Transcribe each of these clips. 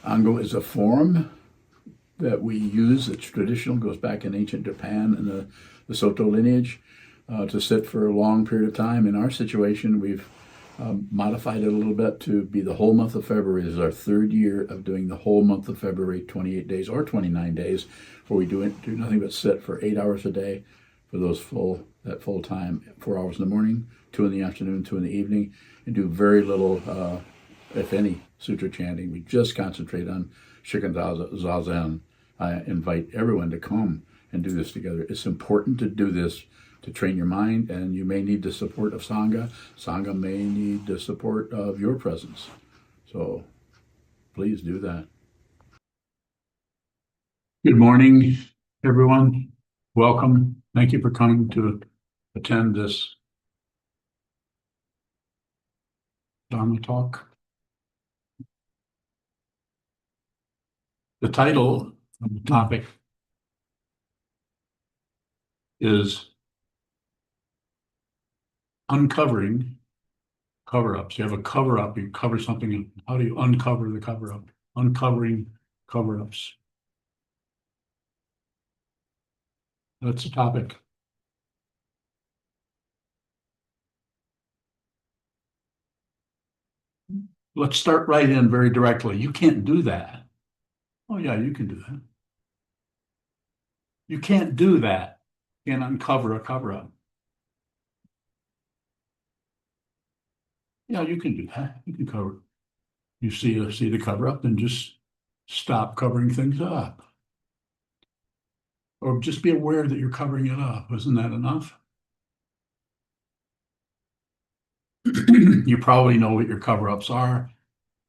Ango is a form that we use. It's traditional, goes back in ancient Japan and the Soto lineage to sit for a long period of time. In our situation, we've modified it a little bit to be the whole month of February. This is our third year of doing the whole month of February, 28 days or 29 days, where we do nothing but sit for 8 hours a day for that full time, 4 hours in the morning, 2 in the afternoon, 2 in the evening, and do very little, if any, sutra chanting. We just concentrate on Shikan Zazen. I invite everyone to come and do this together. It's important to do this to train your mind, and you may need the support of Sangha. Sangha may need the support of your presence. So please do that. Good morning, everyone. Welcome. Thank you for coming to attend this Dharma talk. The title of the topic is uncovering cover-ups. You have a cover-up, you cover something. How do you uncover the cover-up? Uncovering cover-ups. That's the topic. Let's start right in very directly. You can't do that. Oh yeah, you can do that. You can't do that and uncover a cover-up. Yeah, you can do that. You can cover. You see the cover-up and just stop covering things up. Or just be aware that you're covering it up. Isn't that enough? You probably know what your cover-ups are.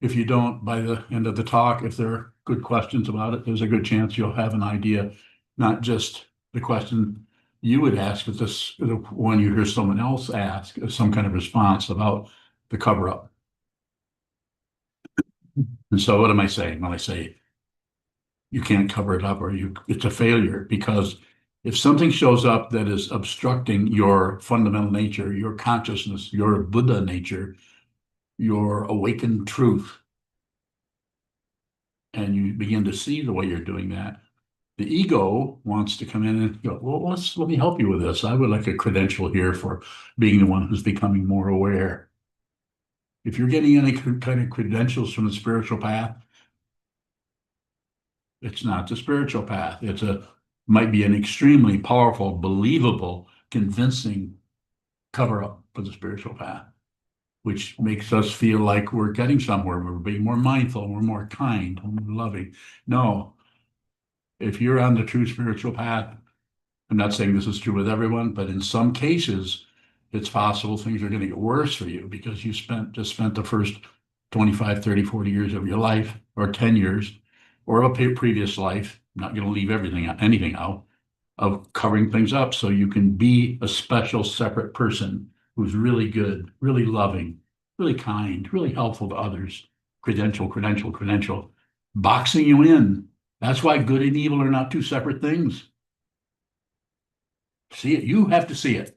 If you don't, by the end of the talk, if there are good questions about it, there's a good chance you'll have an idea, not just the question you would ask, but this when you hear someone else ask some kind of response about the cover-up. And so what am I saying when I say you can't cover it up or it's a failure? Because if something shows up that is obstructing your fundamental nature, your consciousness, your Buddha nature, your awakened truth, and you begin to see the way you're doing that, the ego wants to come in and go, well, let me help you with this. I would like a credential here for being the one who's becoming more aware. If you're getting any kind of credentials from the spiritual path, it's not the spiritual path. Might be an extremely powerful, believable, convincing cover-up for the spiritual path, which makes us feel like we're getting somewhere. We're being more mindful, we're more kind, more loving. No, if you're on the true spiritual path, I'm not saying this is true with everyone, but in some cases, it's possible things are going to get worse for you because you just spent the first 25, 30, 40 years of your life, or 10 years, or a previous life, not going to leave anything out, of covering things up so you can be a special, separate person who's really good, really loving, really kind, really helpful to others. Credential, boxing you in. That's why good and evil are not two separate things. See it. You have to see it.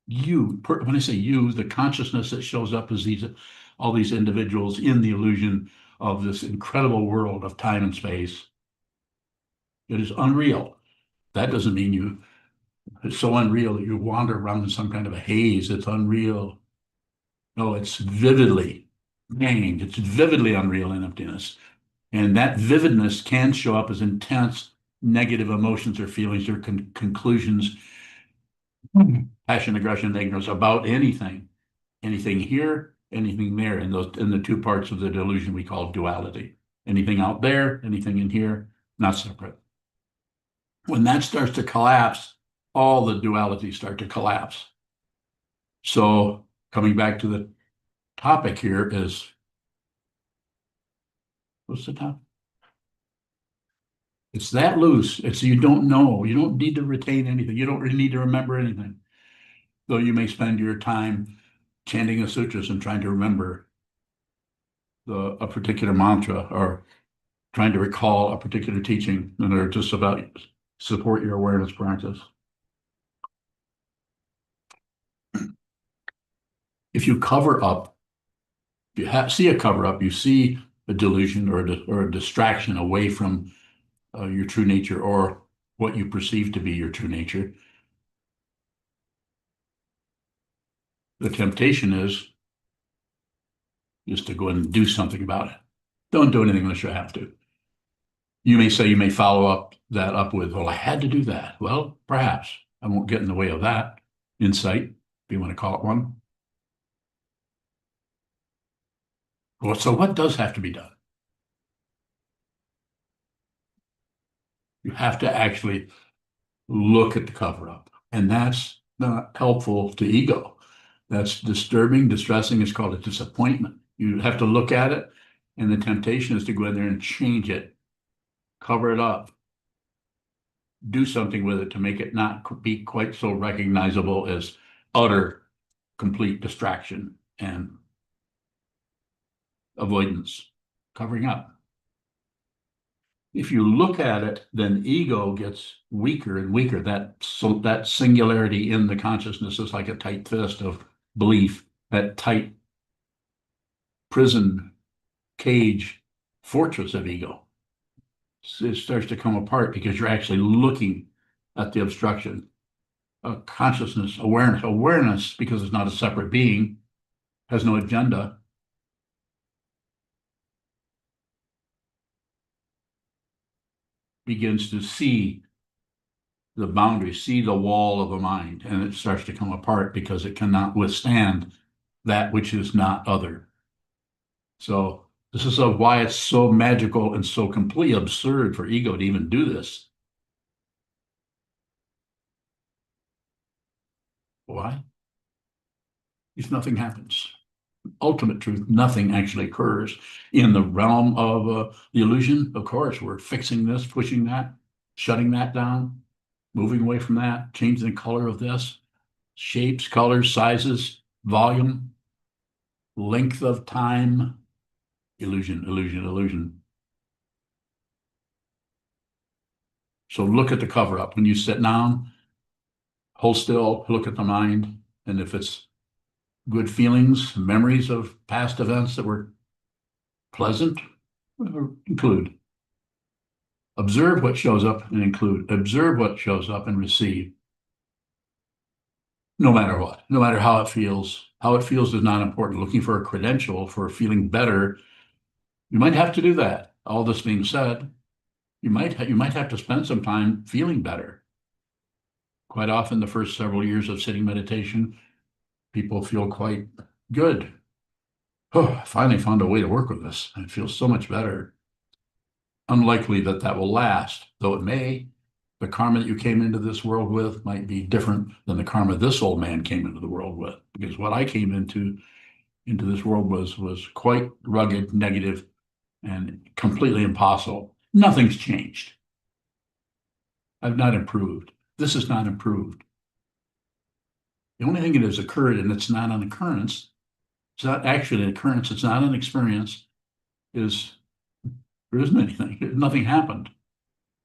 When I say you, the consciousness that shows up as all these individuals in the illusion of this incredible world of time and space. It is unreal. That doesn't mean it's so unreal that you wander around in some kind of a haze. It's unreal. No, it's vividly hanged. It's vividly unreal in emptiness. And that vividness can show up as intense negative emotions or feelings or conclusions, passion, aggression, ignorance about anything here, anything there, in the two parts of the delusion we call duality. Anything out there, anything in here, not separate. When that starts to collapse, all the dualities start to collapse. So coming back to the topic here is, what's the topic? It's that loose. You don't know. You don't need to retain anything. You don't really need to remember anything. Though you may spend your time chanting the sutras and trying to remember a particular mantra or trying to recall a particular teaching, and they're just about support your awareness practice. If you cover up, see a cover up, you see a delusion or a distraction away from your true nature or what you perceive to be your true nature. The temptation is to go and do something about it. Don't do anything unless you have to. You may say, you may follow that up with, well, I had to do that. Well, perhaps. I won't get in the way of that insight, if you want to call it one. Well, so what does have to be done? You have to actually look at the cover up, and that's not helpful to ego. That's disturbing, distressing. It's called a disappointment. You have to look at it, and the temptation is to go in there and change it, cover it up, do something with it to make it not be quite so recognizable as utter, complete distraction and avoidance, covering up. If you look at it, then ego gets weaker and weaker. That singularity in the consciousness is like a tight fist of belief, that tight prison cage fortress of ego. It starts to come apart because you're actually looking at the obstruction. Consciousness, awareness, because it's not a separate being, has no agenda. Begins to see the boundary, see the wall of the mind, and it starts to come apart because it cannot withstand that which is not other. So this is why it's so magical and so completely absurd for ego to even do this. Why? If nothing happens. Ultimate truth, nothing actually occurs. In the realm of the illusion, of course, we're fixing this, pushing that, shutting that down, moving away from that, changing the color of this, shapes, colors, sizes, volume, length of time, illusion, illusion, illusion. So look at the cover up. When you sit down, hold still, look at the mind, and if it's good feelings, memories of past events that were pleasant, include. Observe what shows up and include. Observe what shows up and receive. No matter what, no matter how it feels. How it feels is not important. Looking for a credential for feeling better, you might have to do that. All this being said, you might have to spend some time feeling better. Quite often, the first several years of sitting meditation, people feel quite good. Oh, I finally found a way to work with this. I feel so much better. Unlikely that that will last, though it may. The karma that you came into this world with might be different than the karma this old man came into the world with. Because what I came into this world was quite rugged, negative, and completely impossible. Nothing's changed. I've not improved. This is not improved. The only thing that has occurred, and it's not an occurrence, it's not actually an occurrence, it's not an experience, is there isn't anything. Nothing happened.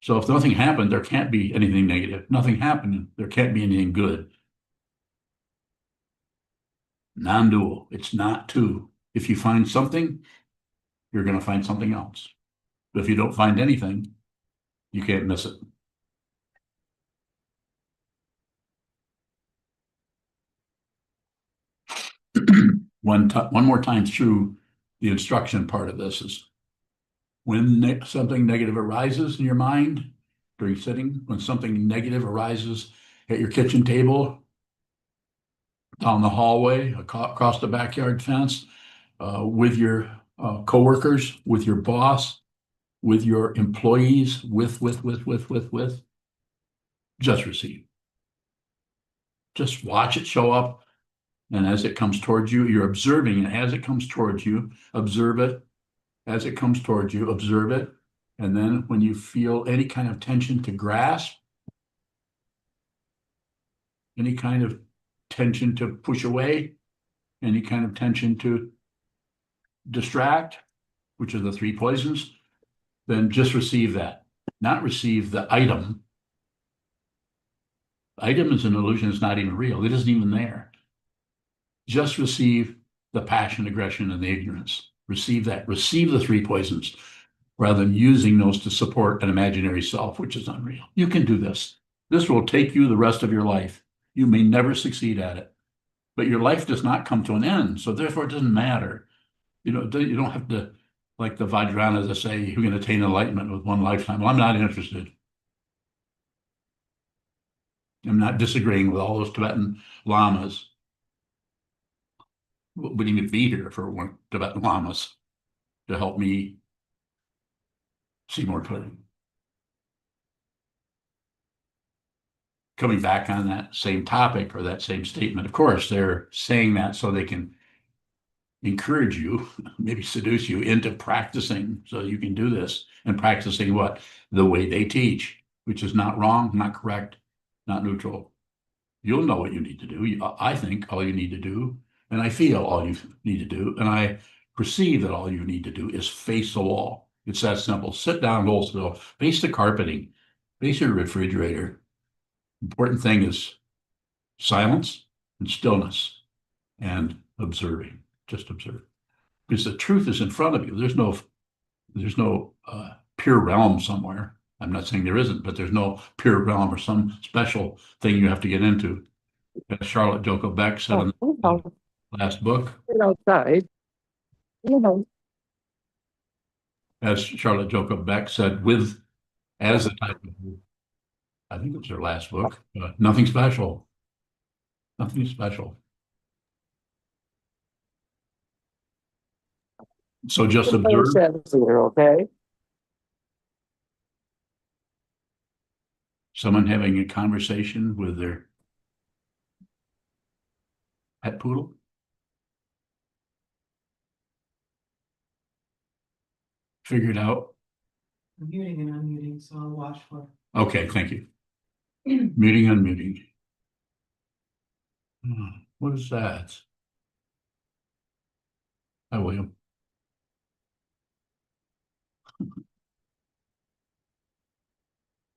So if nothing happened, there can't be anything negative. Nothing happened, there can't be anything good. Non-dual. It's not two. If you find something, you're going to find something else. But if you don't find anything, you can't miss it. One more time through the instruction part of this is when something negative arises in your mind during sitting, when something negative arises at your kitchen table, down the hallway, across the backyard fence, with your coworkers, with your boss, with your employees, just receive. Just watch it show up. And as it comes towards you, you're observing it. As it comes towards you, observe it. As it comes towards you, observe it. And then when you feel any kind of tension to grasp, any kind of tension to push away, any kind of tension to distract, which are the three poisons, then just receive that. Not receive the item. Item is an illusion. It's not even real. It isn't even there. Just receive the passion, aggression, and the ignorance. Receive that. Receive the three poisons rather than using those to support an imaginary self, which is unreal. You can do this. This will take you the rest of your life. You may never succeed at it, but your life does not come to an end. So therefore, it doesn't matter. You don't have to, like the Vajrayana that say you can attain enlightenment with one lifetime. Well, I'm not interested. I'm not disagreeing with all those Tibetan lamas. Wouldn't even be here if it weren't Tibetan lamas to help me see more clearly. Coming back on that same topic or that same statement, of course, they're saying that so they can encourage you, maybe seduce you into practicing so you can do this and practicing what? The way they teach, which is not wrong, not correct, not neutral. You'll know what you need to do. I think all you need to do, and I feel all you need to do, and I perceive that all you need to do is face the wall. It's that simple. Sit down, hold still, face the carpeting, face your refrigerator. Important thing is silence and stillness and observing. Just observe. Because the truth is in front of you. There's no pure realm somewhere. I'm not saying there isn't, but there's no pure realm or some special thing you have to get into. As Charlotte Joko Beck said in the last book. Outside, As Charlotte Joko Beck said, as the type of, I think it was her last book, nothing special. Nothing special. So just observe. okay? Someone having a conversation with their pet poodle. Figured out. I'm muting and unmuting, so I'll watch for. Okay, thank you. Muting, unmuting. What is that? Hi, William.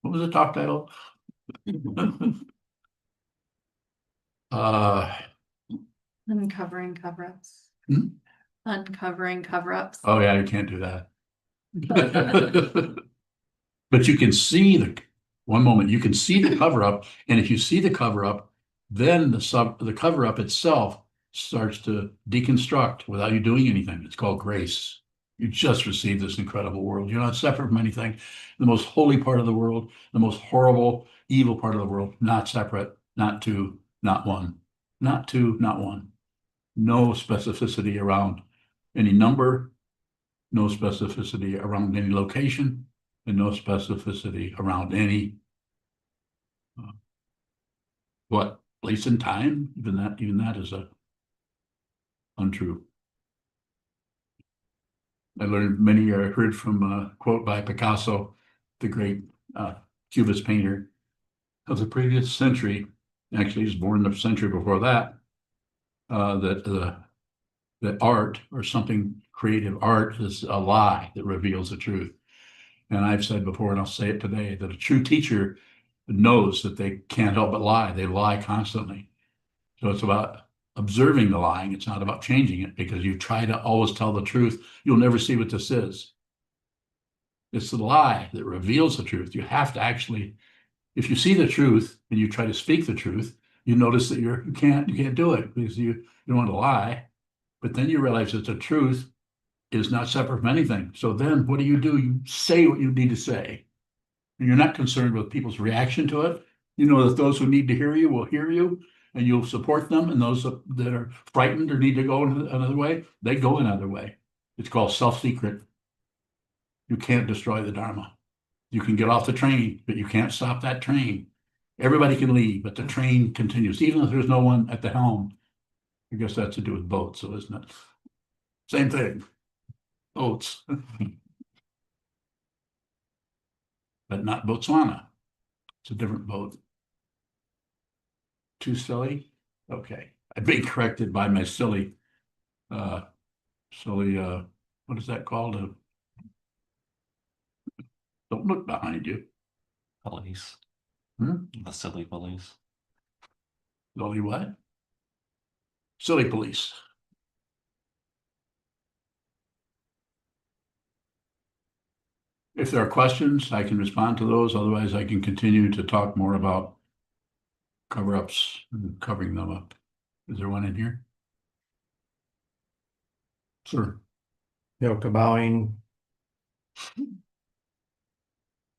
What was the talk title? Uncovering cover-ups. Hmm? Uncovering cover-ups. Oh yeah, you can't do that. But you can see one moment, you can see the cover up, and if you see the cover up, then the cover up itself starts to deconstruct without you doing anything. It's called grace. You just received this incredible world. You're not separate from anything. The most holy part of the world, the most horrible, evil part of the world, not separate, not two, not one, not two, not one. No specificity around any number, no specificity around any location, and no specificity around any what place and time. Even that is untrue. I learned many heard from a quote by Picasso, the great Cubist painter of the previous century. Actually, he was born the century before that. That art or something creative, art is a lie that reveals the truth. And I've said before, and I'll say it today, that a true teacher knows that they can't help but lie. They lie constantly. So it's about observing the lying. It's not about changing it, because you try to always tell the truth. You'll never see what this is. It's the lie that reveals the truth. You have to actually, if you see the truth and you try to speak the truth, you notice that you can't do it because you don't want to lie. But then you realize that the truth is not separate from anything. So then what do? You say what you need to say. And you're not concerned with people's reaction to it. You know that those who need to hear you will hear you, and you'll support them. And those that are frightened or need to go another way, they go another way. It's called self-secret. You can't destroy the Dharma. You can get off the train, but you can't stop that train. Everybody can leave, but the train continues, even if there's no one at the helm. I guess that's to do with boats, so isn't it? Same thing. Boats. But not Botswana. It's a different boat. Too silly? Okay. I've been corrected by my silly, what is that called? Don't look behind you. Police. The silly police. Silly what? Silly police. If there are questions, I can respond to those. Otherwise, I can continue to talk more about cover-ups and covering them up. Is there one in here? Sir, Yoke bowing.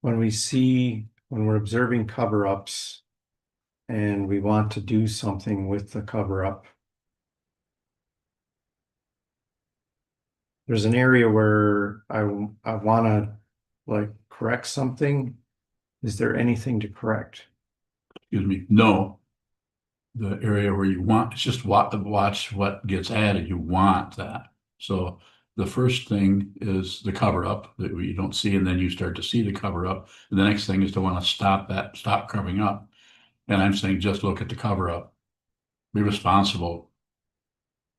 When we're observing cover-ups and we want to do something with the cover-up, there's an area where I want to like correct something. Is there anything to correct? excuse me, no. The area where you want, it's just watch what gets added. You want that. So the first thing is the cover up that you don't see, and then you start to see the cover up. And the next thing is to want to stop covering up. And I'm saying just look at the cover up. Be responsible.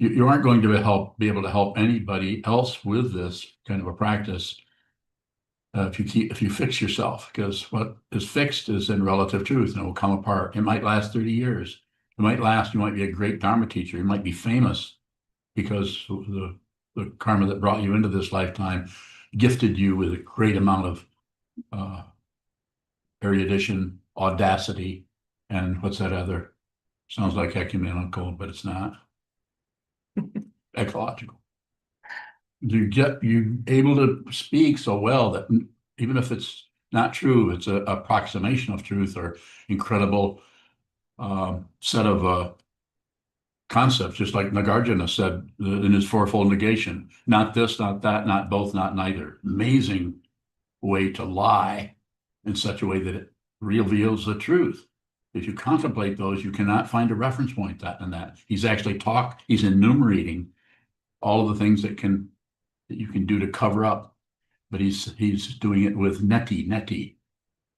You aren't going to be able to help anybody else with this kind of a practice if you fix yourself, because what is fixed is in relative truth and it will come apart. It might last 30 years. It might last, you might be a great Dharma teacher. You might be famous because the karma that brought you into this lifetime gifted you with a great amount of erudition, audacity, and what's that other? Sounds like ecumenical, but it's not. Ecological. You able to speak so well that even if it's not true, it's an approximation of truth or incredible set of concepts, just like Nagarjuna said in his fourfold negation. Not this, not that, not both, not neither. Amazing way to lie in such a way that it reveals the truth. If you contemplate those, you cannot find a reference point that and that. He's enumerating all of the things that you can do to cover up, but he's doing it with neti,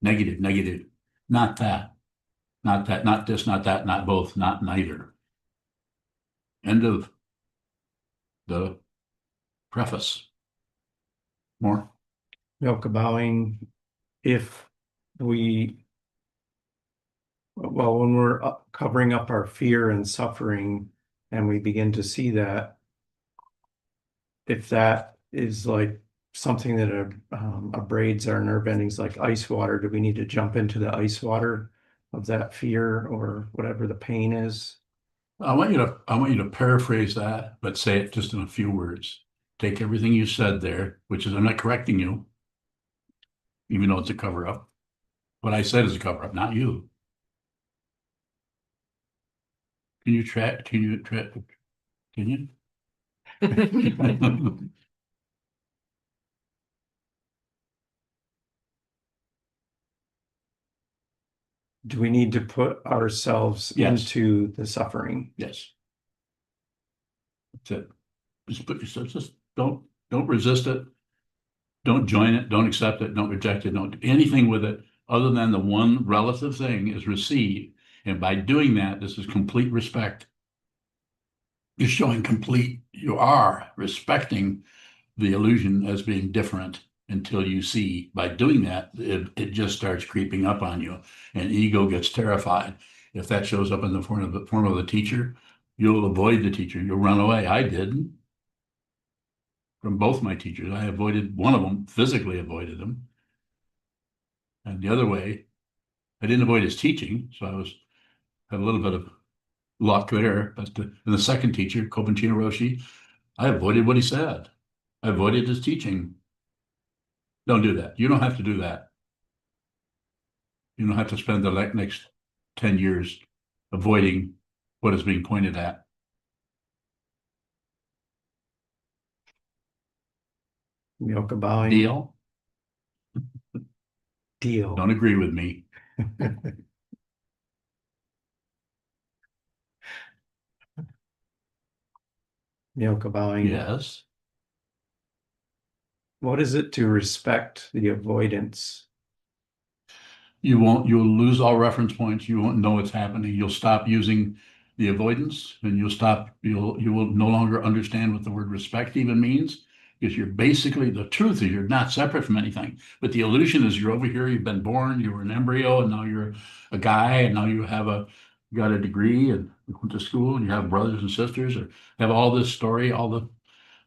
negative, not that, not this, not that, not both, not neither. End of the preface. More? Yoke bowing, when we're covering up our fear and suffering and we begin to see that, if that is like something that abrades our nerve endings like ice water, do we need to jump into the ice water of that fear or whatever the pain is? I want you to paraphrase that, but say it just in a few words. Take everything you said there, which is I'm not correcting you, even though it's a cover up. What I said is a cover up, not you. Can you? Do we need to put ourselves Yes. into the suffering? Yes. That's it. Just put yourself, just don't resist it. Don't join it, don't accept it, don't reject it, don't do anything with it other than the one relative thing is receive. And by doing that, this is complete respect. You're showing you are respecting the illusion as being different until you see by doing that, it just starts creeping up on you and ego gets terrified. If that shows up in the form of the teacher, you'll avoid the teacher. You'll run away. I did. From both my teachers. I avoided one of them, physically avoided them. And the other way, I didn't avoid his teaching, so had a little bit of luck there. But the second teacher, Kobanchino Roshi, I avoided what he said. I avoided his teaching. Don't do that. You don't have to do that. You don't have to spend the next 10 years avoiding what is being pointed at. Yoke bowing. Deal? Deal. Don't agree with me. Yoke bowing. Yes. What is it to respect the avoidance? You'll lose all reference points. You won't know what's happening. You'll stop using the avoidance and you will no longer understand what the word respect even means, because you're basically, the truth is you're not separate from anything. But the illusion is you're over here, you've been born, you were an embryo, and now you're a guy, and now you got a degree and you went to school and you have brothers and sisters or have all this story,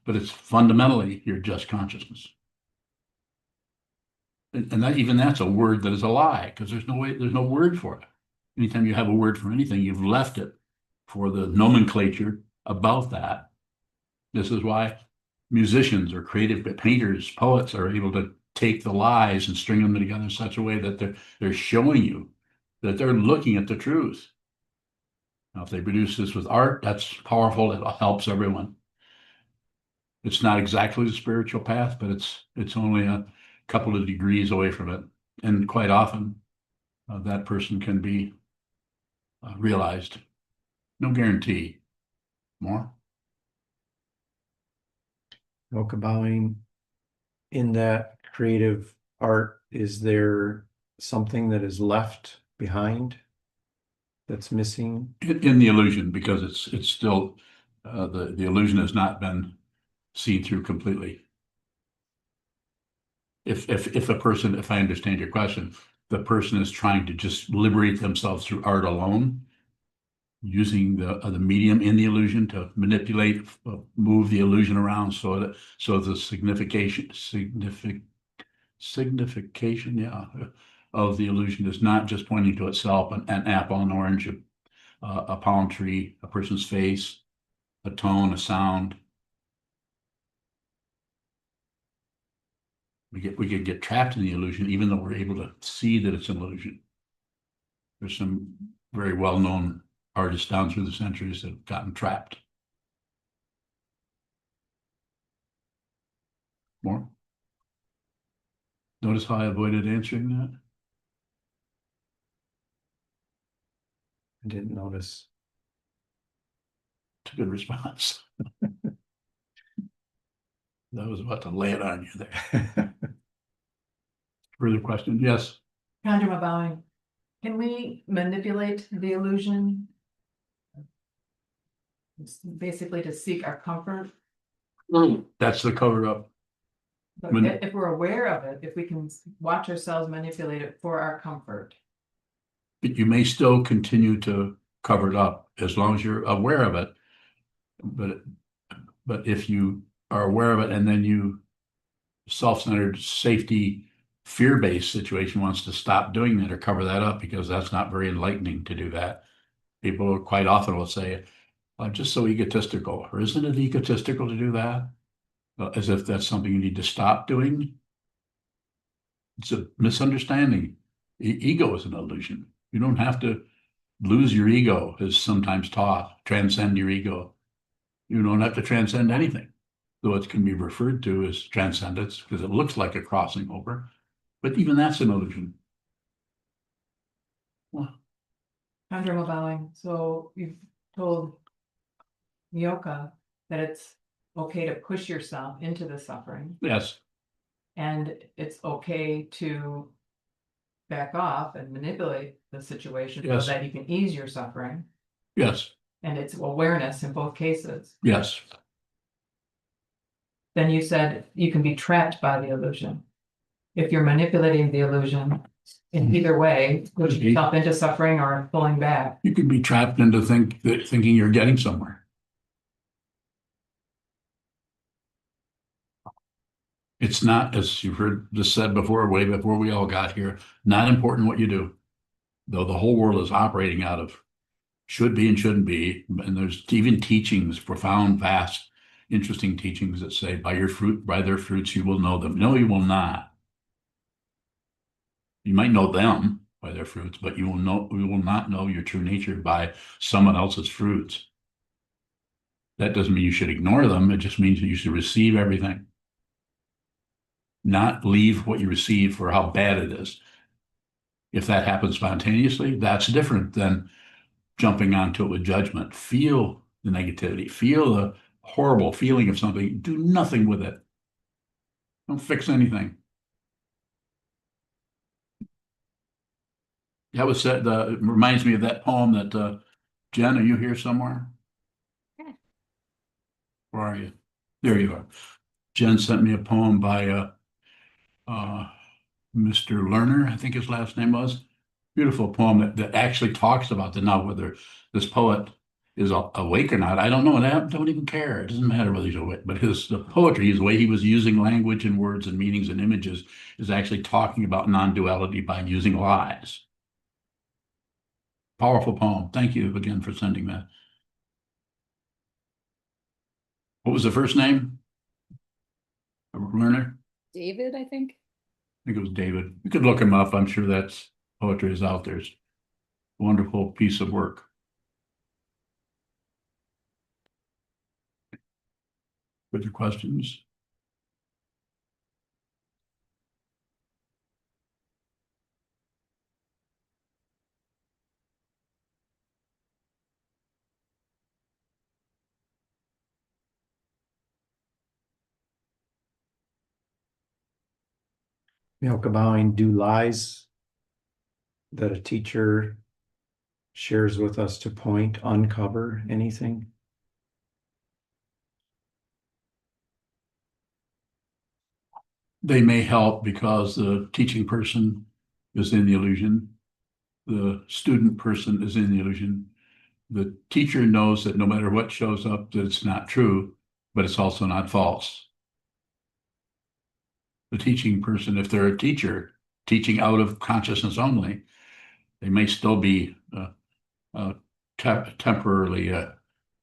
but it's fundamentally you're just consciousness. And that, even that's a word that is a lie, because there's no word for it. Anytime you have a word for anything, you've left it for the nomenclature about that. This is why musicians or creative painters, poets are able to take the lies and string them together in such a way that they're showing you that they're looking at the truth. Now, if they produce this with art, that's powerful. It helps everyone. It's not exactly the spiritual path, but it's only a couple of degrees away from it. And quite often, that person can be realized. No guarantee. More? Mocha bowing. In that creative art, is there something that is left behind that's missing? In the illusion, because it's still, the illusion has not been seen through completely. If a person, if I understand your question, the person is trying to just liberate themselves through art alone, using the medium in the illusion to manipulate, move the illusion around so the signification, yeah, of the illusion is not just pointing to itself, an apple, an orange, a palm tree, a person's face, a tone, a sound. We could get trapped in the illusion, even though we're able to see that it's an illusion. There's some very well-known artists down through the centuries that have gotten trapped. More? Notice how I avoided answering that? I didn't notice. It's a good response. I was about to lay it on you there. Further question? Yes. Chandra bowing. Can we manipulate the illusion? It's basically to seek our comfort, That's the cover up. but if we're aware of it, if we can watch ourselves manipulate it for our comfort. But you may still continue to cover it up as long as you're aware of it. But if you are aware of it and then you self-centered, safety, fear-based situation wants to stop doing that or cover that up, because that's not very enlightening to do that. People quite often will say, I'm just so egotistical, or isn't it egotistical to do that? As if that's something you need to stop doing. It's a misunderstanding. Ego is an illusion. You don't have to lose your ego, as sometimes taught, transcend your ego. You don't have to transcend anything, though it can be referred to as transcendence because it looks like a crossing over. But even that's an illusion. Well, Chandra bowing. So you've told Nyoka that it's okay to push yourself into the suffering, yes, and it's okay to back off and manipulate the situation so Yes. that you can ease your suffering. yes, And it's awareness in both cases. yes, Then you said you can be trapped by the illusion. If you're manipulating the illusion in either way, pushing Okay. yourself into suffering or pulling back. you could be trapped into thinking you're getting somewhere. It's not, as you've heard this said before, way before we all got here, not important what you do, though the whole world is operating out of should be and shouldn't be. And there's even teachings, profound, vast, interesting teachings that say, by their fruits, you will know them. No, you will not. You might know them by their fruits, but you will not know your true nature by someone else's fruits. That doesn't mean you should ignore them. It just means that you should receive everything. Not leave what you receive for how bad it is. If that happens spontaneously, that's different than jumping onto it with judgment. Feel the negativity, feel the horrible feeling of something, do nothing with it. Don't fix anything. That was said, it reminds me of that poem that, Jen, are you here somewhere? Yeah. Where are you? There you are. Jen sent me a poem by Mr. Lerner, I think his last name was. Beautiful poem that actually talks about the novel, whether this poet is awake or not, I don't know, and I don't even care. It doesn't matter whether he's awake, but the poetry, the way he was using language and words and meanings and images, is actually talking about non-duality by using lies. Powerful poem. Thank you again for sending that. What was the first name? A learner? David, I think. I think it was David. You could look him up. I'm sure that's poetry is out there. It's a wonderful piece of work. Further questions? Bowing, do lies that a teacher shares with us to point, uncover anything? They may help because the teaching person is in the illusion. The student person is in the illusion. The teacher knows that no matter what shows up, that it's not true, but it's also not false. The teaching person, if they're a teacher, teaching out of consciousness only, they may still be temporarily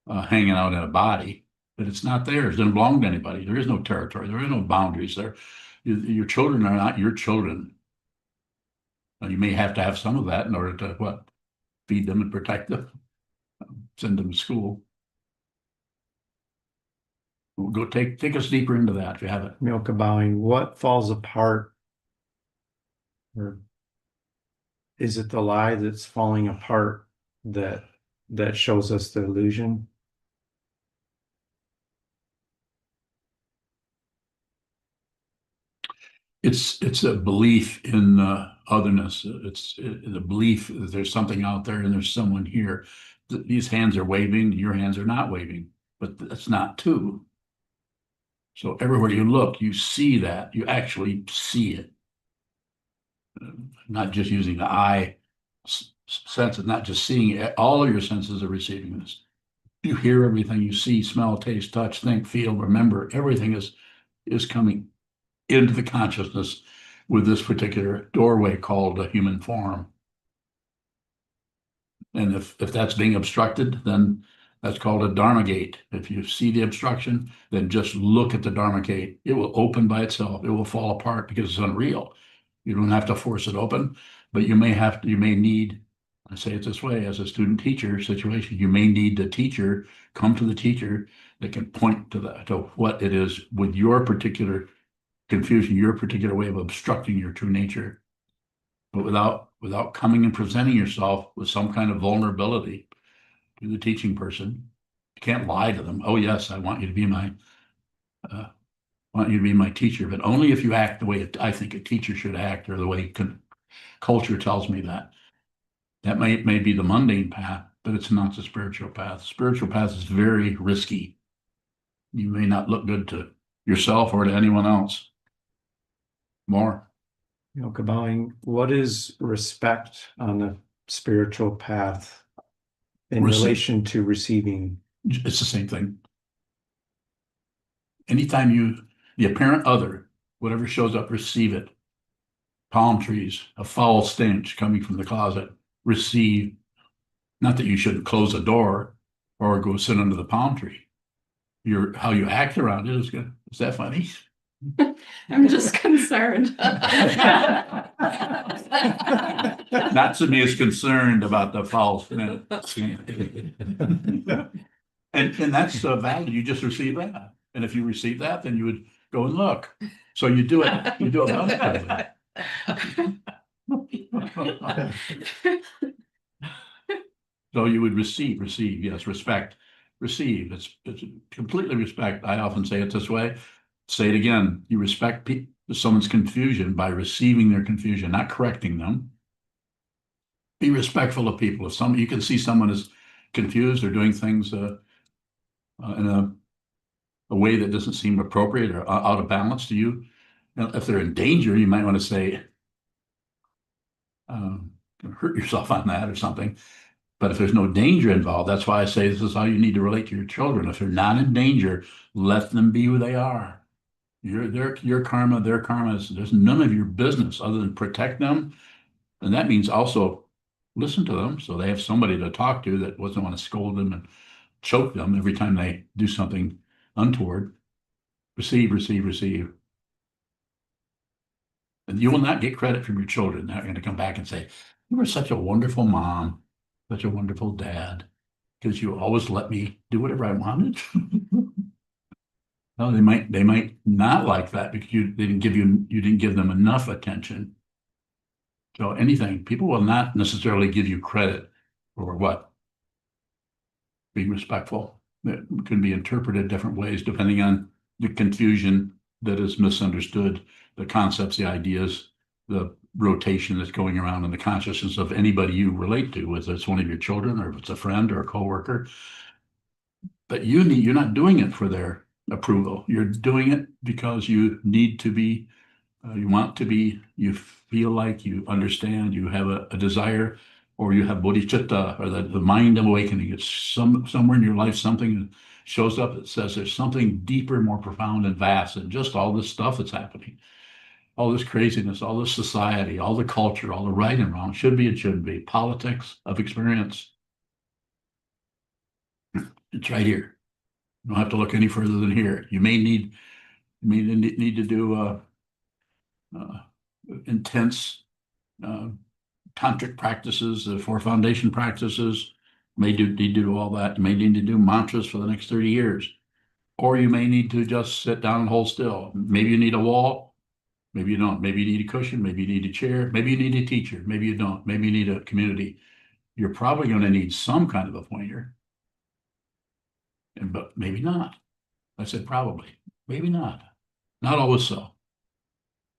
hanging out in a body, but it's not theirs. It doesn't belong to anybody. There is no territory. There are no boundaries there. Your children are not your children. Now, you may have to have some of that in order to what? Feed them and protect them, send them to school. We'll go take us deeper into that if you have it. Bowing, what falls apart? Or is it the lie that's falling apart that shows us the illusion? It's a belief in otherness. It's the belief that there's something out there and there's someone here. These hands are waving, your hands are not waving, but that's not true. So everywhere you look, you see that. You actually see it. Not just using the eye sense of not just seeing it. All of your senses are receiving this. You hear everything, you see, smell, taste, touch, think, feel, remember. Everything is coming into the consciousness with this particular doorway called a human form. And if that's being obstructed, then that's called a Dharma gate. If you see the obstruction, then just look at the Dharma gate. It will open by itself. It will fall apart because it's unreal. You don't have to force it open, but you may need, I say it this way, as a student teacher situation, you may need the teacher, come to the teacher that can point to what it is with your particular confusion, your particular way of obstructing your true nature, but without coming and presenting yourself with some kind of vulnerability to the teaching person. You can't lie to them. Oh yes, I want you to be my teacher, but only if you act the way I think a teacher should act, or the way culture tells me that. That may be the mundane path, but it's not the spiritual path. Spiritual path is very risky. You may not look good to yourself or to anyone else. More. Bowing, what is respect on the spiritual path in Receive. relation to receiving? It's the same thing. Anytime the apparent other, whatever shows up, receive it. Palm trees, a foul stench coming from the closet, receive. Not that you shouldn't close the door or go sit under the palm tree. How you act around it is good. Is that funny? I'm just concerned. Not to be as concerned about the foul stench. And that's valid. You just receive that. And if you receive that, then you would go and look. So you do it. You do it mindfully. So you would receive, yes, respect, receive. It's completely respect. I often say it this way. Say it again. You respect someone's confusion by receiving their confusion, not correcting them. Be respectful of people. If you can see someone is confused or doing things in a way that doesn't seem appropriate or out of balance to you, if they're in danger, you might want to say, hurt yourself on that or something. But if there's no danger involved, that's why I say this is how you need to relate to your children. If they're not in danger, let them be who they are. Your karma, their karma is, there's none of your business other than protect them. And that means also listen to them so they have somebody to talk to that doesn't want to scold them and choke them every time they do something untoward. Receive, receive, receive. And you will not get credit from your children. They're going to come back and say, you were such a wonderful mom, such a wonderful dad, because you always let me do whatever I wanted. No, they might not like that because you didn't give them enough attention. So anything, people will not necessarily give you credit for what? Being respectful. It can be interpreted different ways depending on the confusion that is misunderstood, the concepts, the ideas, the rotation that's going around in the consciousness of anybody you relate to, whether it's one of your children or if it's a friend or a coworker. But you're not doing it for their approval. You're doing it because you need to be, you want to be, you feel like you understand, you have a desire, or you have bodhicitta, or the mind awakening. It's somewhere in your life, something shows up that says there's something deeper, more profound and vast than just all this stuff that's happening. All this craziness, all this society, all the culture, all the right and wrong, should be and shouldn't be, politics of experience. It's right here. You don't have to look any further than here. You may need to do intense tantric practices, four foundation practices. Need to do all that. You may need to do mantras for the next 30 years. Or you may need to just sit down and hold still. Maybe you need a wall. Maybe you don't. Maybe you need a cushion. Maybe you need a chair. Maybe you need a teacher. Maybe you don't. Maybe you need a community. You're probably going to need some kind of a pointer. But maybe not. I said probably. Maybe not. Not always so.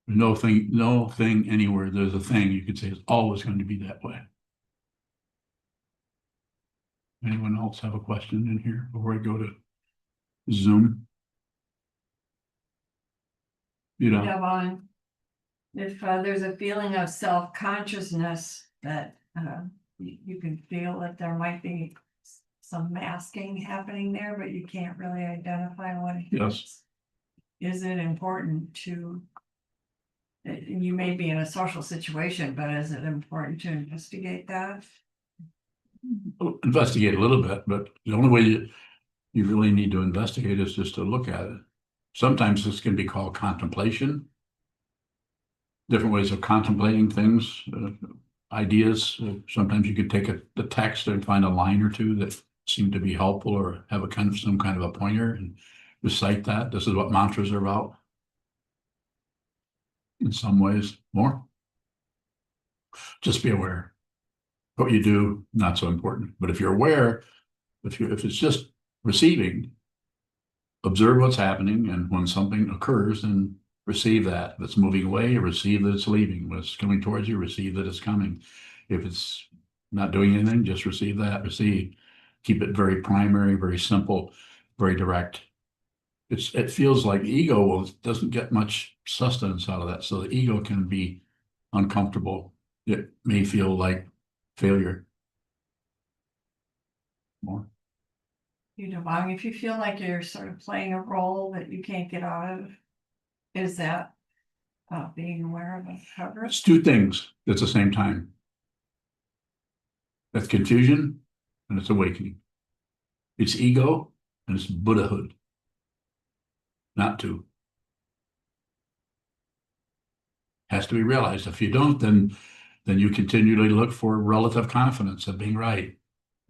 No thing anywhere there's a thing you could say is always going to be that way. Anyone else have a question in here before I go to Zoom? Devon, if there's a feeling of self-consciousness that you can feel that there might be some masking happening there, but you can't really identify what it is. Yes. Is it important to, you may be in a social situation, but is it important to investigate that? Investigate a little bit, but the only way you really need to investigate is just to look at it. Sometimes this can be called contemplation. Different ways of contemplating things, ideas. Sometimes you could take the text and find a line or two that seem to be helpful or have some kind of a pointer and recite that. This is what mantras are about. In some ways, more. Just be aware. What you do, not so important. But if you're aware, if it's just receiving, observe what's happening, and when something occurs, then receive that. If it's moving away, receive that it's leaving. When it's coming towards you, receive that it's coming. If it's not doing anything, just receive that. Receive. Keep it very primary, very simple, very direct. It feels like ego doesn't get much sustenance out of that. So the ego can be uncomfortable. It may feel like failure. More. If you feel like you're sort of playing a role that you can't get out of, is that being aware of a cover? It's two things at the same time. That's confusion and it's awakening. It's ego and it's Buddhahood. Not to. Has to be realized. If you don't, then you continually look for relative confidence of being right.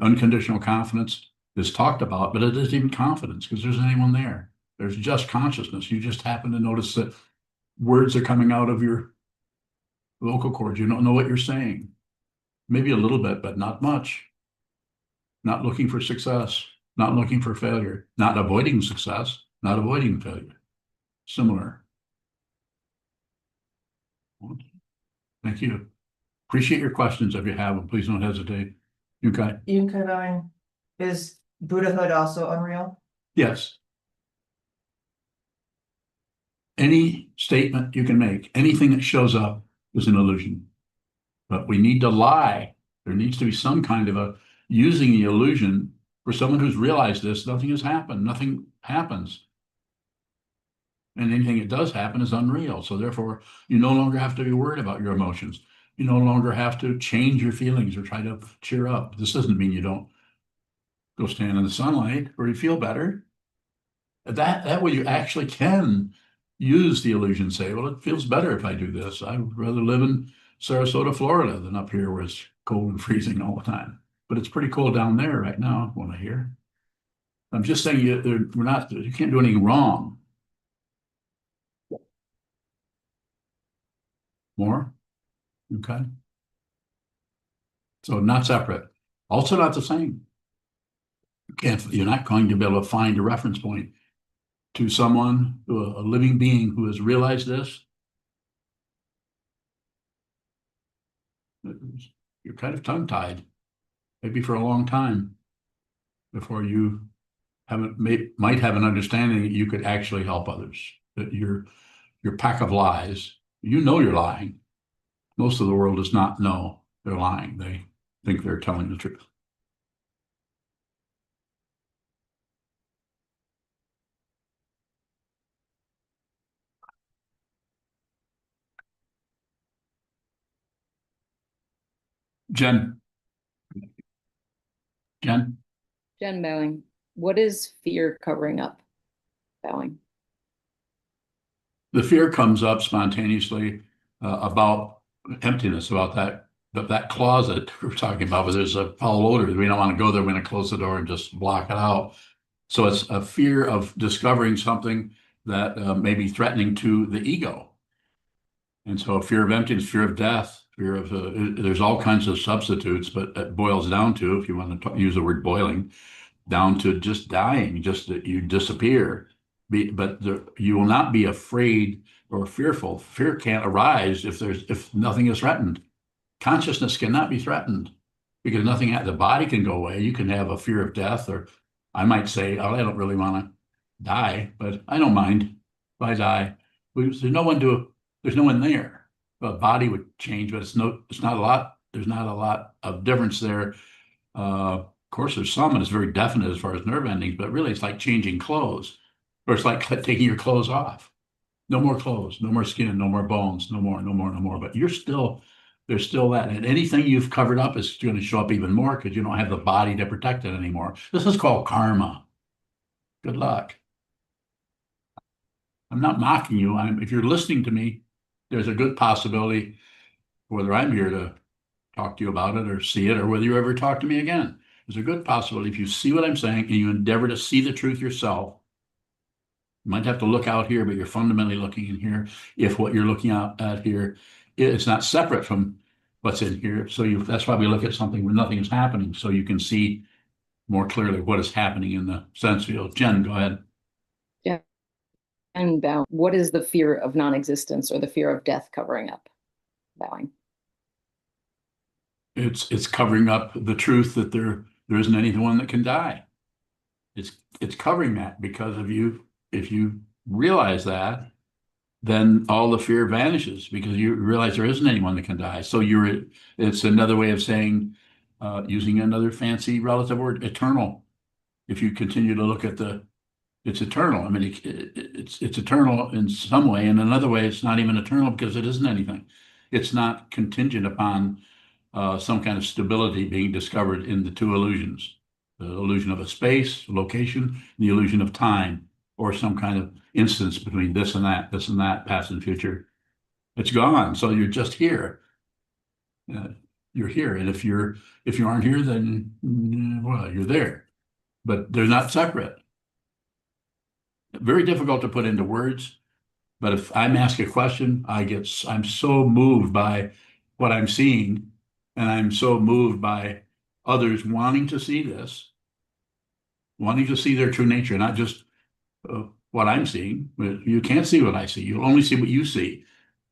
Unconditional confidence is talked about, but it isn't even confidence because there's anyone there. There's just consciousness. You just happen to notice that words are coming out of your vocal cords. You don't know what you're saying. Maybe a little bit, but not much. Not looking for success, not looking for failure, not avoiding success, not avoiding failure. Similar. Thank you. Appreciate your questions if you have them. Please don't hesitate. Okay. Is Buddhahood also unreal? Yes. Any statement you can make, anything that shows up is an illusion. But we need to lie. There needs to be some kind of using the illusion. For someone who's realized this, nothing has happened, nothing happens. And anything that does happen is unreal. So therefore, you no longer have to be worried about your emotions. You no longer have to change your feelings or try to cheer up. This doesn't mean you don't go stand in the sunlight or you feel better. That way you actually can use the illusion, say, well, it feels better if I do this. I'd rather live in Sarasota, Florida than up here where it's cold and freezing all the time. But it's pretty cold down there right now, when I hear. I'm just saying you can't do anything wrong. More? Okay. So not separate. Also not the same. You're not going to be able to find a reference point to someone, a living being who has realized this. You're kind of tongue-tied, maybe for a long time, before you might have an understanding that you could actually help others. That your pack of lies, you know you're lying. Most of the world does not know they're lying. They think they're telling the truth. Jen? Jen Bowing, what is fear covering up? Bowing. The fear comes up spontaneously about emptiness, about that closet we're talking about, where there's a foul odor. We don't want to go there. We're going to close the door and just block it out. So it's a fear of discovering something that may be threatening to the ego. And so fear of emptiness, fear of death, fear of, there's all kinds of substitutes, but it boils down to, if you want to use the word boiling, down to just dying, just that you disappear. But you will not be afraid or fearful. Fear can't arise if nothing is threatened. Consciousness cannot be threatened because the body can go away. You can have a fear of death, or I might say, oh, I don't really want to die, but I don't mind if I die. There's no one there. The body would change, but it's not a lot. There's not a lot of difference there. Of course, there's some, and it's very definite as far as nerve endings, but really it's like changing clothes, or it's like taking your clothes off. No more clothes, no more skin, no more bones, no more. But there's still that. And anything you've covered up is going to show up even more because you don't have the body to protect it anymore. This is called karma. Good luck. I'm not mocking you. If you're listening to me, there's a good possibility, whether I'm here to talk to you about it or see it, or whether you ever talk to me again. There's a good possibility if you see what I'm saying and you endeavor to see the truth yourself. You might have to look out here, but you're fundamentally looking in here. If what you're looking at here, it's not separate from what's in here. So that's why we look at something where nothing is happening, so you can see more clearly what is happening in the sense field. Jen, go ahead. Yeah. And Bowing, what is the fear of non-existence or the fear of death covering up? Bowing. It's covering up the truth that there isn't anyone that can die. It's covering that because if you realize that, then all the fear vanishes because you realize there isn't anyone that can die. So it's another way of saying, using another fancy relative word, eternal. If you continue to look at it's eternal. I mean, it's eternal in some way. In another way, it's not even eternal because it isn't anything. It's not contingent upon some kind of stability being discovered in the two illusions, the illusion of a space, location, the illusion of time, or some kind of instance between this and that, past and future. It's gone. So you're just here. You're here. And if you aren't here, then, well, you're there. But they're not separate. Very difficult to put into words. But if I'm asked a question, I'm so moved by what I'm seeing, and I'm so moved by others wanting to see this, wanting to see their true nature, not just what I'm seeing. You can't see what I see. You'll only see what you see.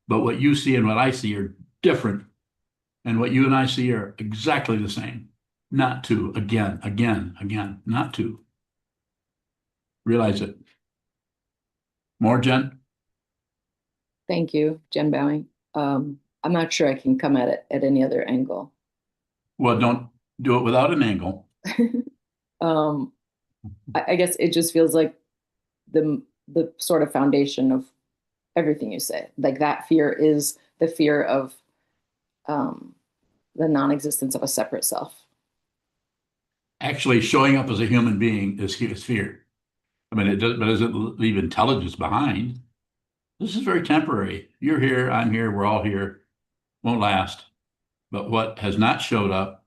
But what you see and what I see are different. And what you and I see are exactly the same. Not two. Again. Not two. Realize it. More, Jen? Thank you, Jen Bowing. I'm not sure I can come at it at any other angle. Well, Do it without an angle. I guess it just feels like the sort of foundation of everything you say. Like that fear is the fear of the non-existence of a separate self. Actually, showing up as a human being is fear. I mean, it doesn't leave intelligence behind. This is very temporary. You're here, I'm here, we're all here. Won't last. But what has not showed up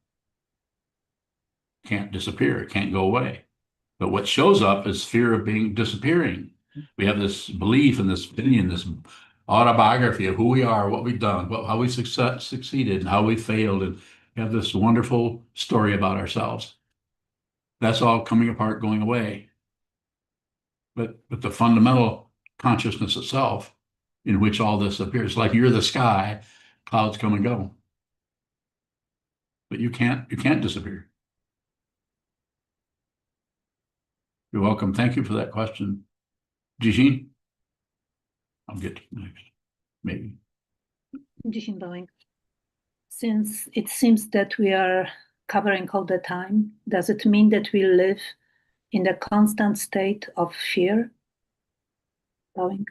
can't disappear. It can't go away. But what shows up is fear of being disappearing. We have this belief and this opinion, this autobiography of who we are, what we've done, how we succeeded, and how we failed, and we have this wonderful story about ourselves. That's all coming apart, going away. But the fundamental consciousness itself, in which all this appears, like you're the sky, clouds come and go. But you can't disappear. You're welcome. Thank you for that question. Gigi? I'll get to you next, maybe. Dzień dobry. Since it seems that we are covering all the time, does it mean that we live in a constant state of fear? Bowing.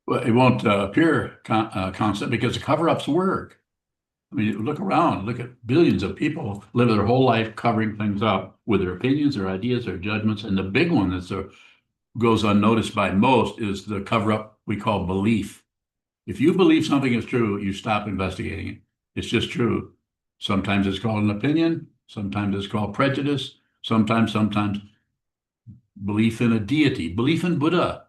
Well, it won't appear constant because the cover-ups work. I mean, look around, look at billions of people live their whole life covering things up with their opinions, their ideas, their judgments. And the big one that goes unnoticed by most is the cover-up we call belief. If you believe something is true, you stop investigating it. It's just true. Sometimes it's called an opinion. Sometimes it's called prejudice. Sometimes belief in a deity, belief in Buddha.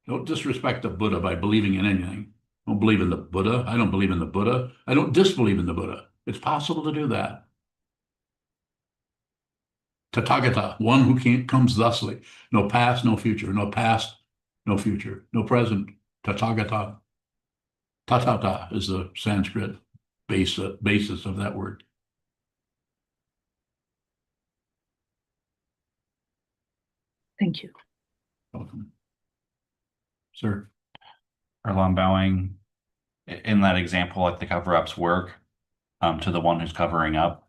Don't disrespect the Buddha by believing in anything. Don't believe in the Buddha. I don't believe in the Buddha. I don't disbelieve in the Buddha. It's possible to do that. Tathagata, one who comes thusly. No past, no future. No past, no future. No present. Tathagata. Tatata is the Sanskrit basis of that word. Thank you. Welcome. Sir. Erlon bowing. In that example, like the cover-ups work to the one who's covering up.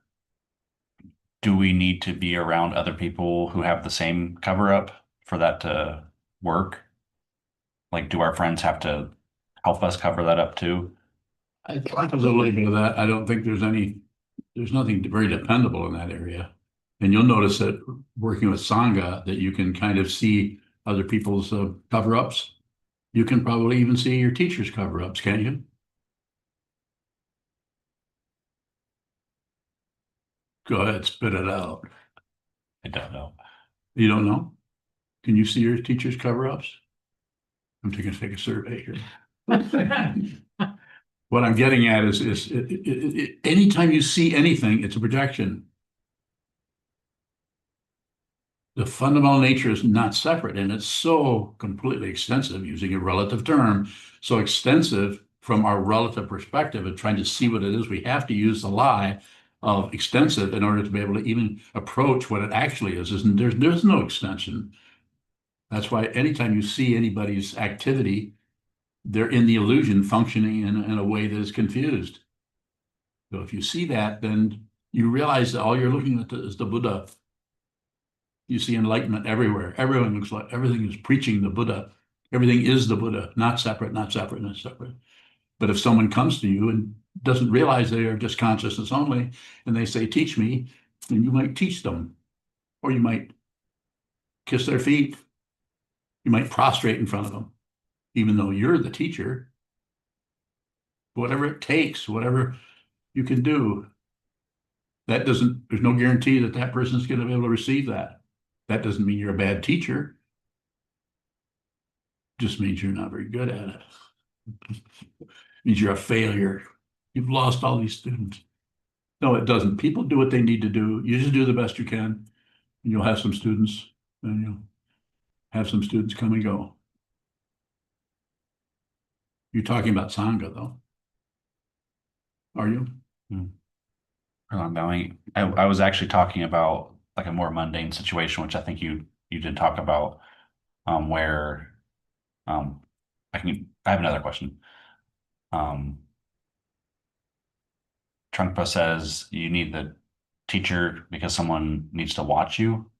Do we need to be around other people who have the same cover-up for that to work? Like, do our friends have to help us cover that up too? I thought there's a little bit of that. I don't think there's nothing very dependable in that area. And you'll notice that working with Sangha, that you can kind of see other people's cover-ups. You can probably even see your teacher's cover-ups, can't you? Go ahead, spit it out. I don't know. You don't know? Can you see your teacher's cover-ups? I'm taking a survey here. What I'm getting at is anytime you see anything, it's a projection. The fundamental nature is not separate, and it's so completely extensive, using a relative term, so extensive from our relative perspective of trying to see what it is. We have to use the lie of extensive in order to be able to even approach what it actually is. There's no extension. That's why anytime you see anybody's activity, they're in the illusion functioning in a way that is confused. So if you see that, then you realize that all you're looking at is the Buddha. You see enlightenment everywhere. Everyone looks like everything is preaching the Buddha. Everything is the Buddha, not separate, not separate, not separate. But if someone comes to you and doesn't realize they are just consciousness only, and they say, teach me, then you might teach them. Or you might kiss their feet. You might prostrate in front of them, even though you're the teacher. Whatever it takes, whatever you can do, there's no guarantee that that person's going to be able to receive that. That doesn't mean you're a bad teacher. Just means you're not very good at it. Means you're a failure. You've lost all these students. No, it doesn't. People do what they need to do. You just do the best you can, and you'll have some students, and you'll have some students come and go. You're talking about Sangha, though. Are you? Erlon bowing. I was actually talking about like a more mundane situation, which I think you did talk about, where I have another question. Trungpa says you need the teacher because someone needs to watch you.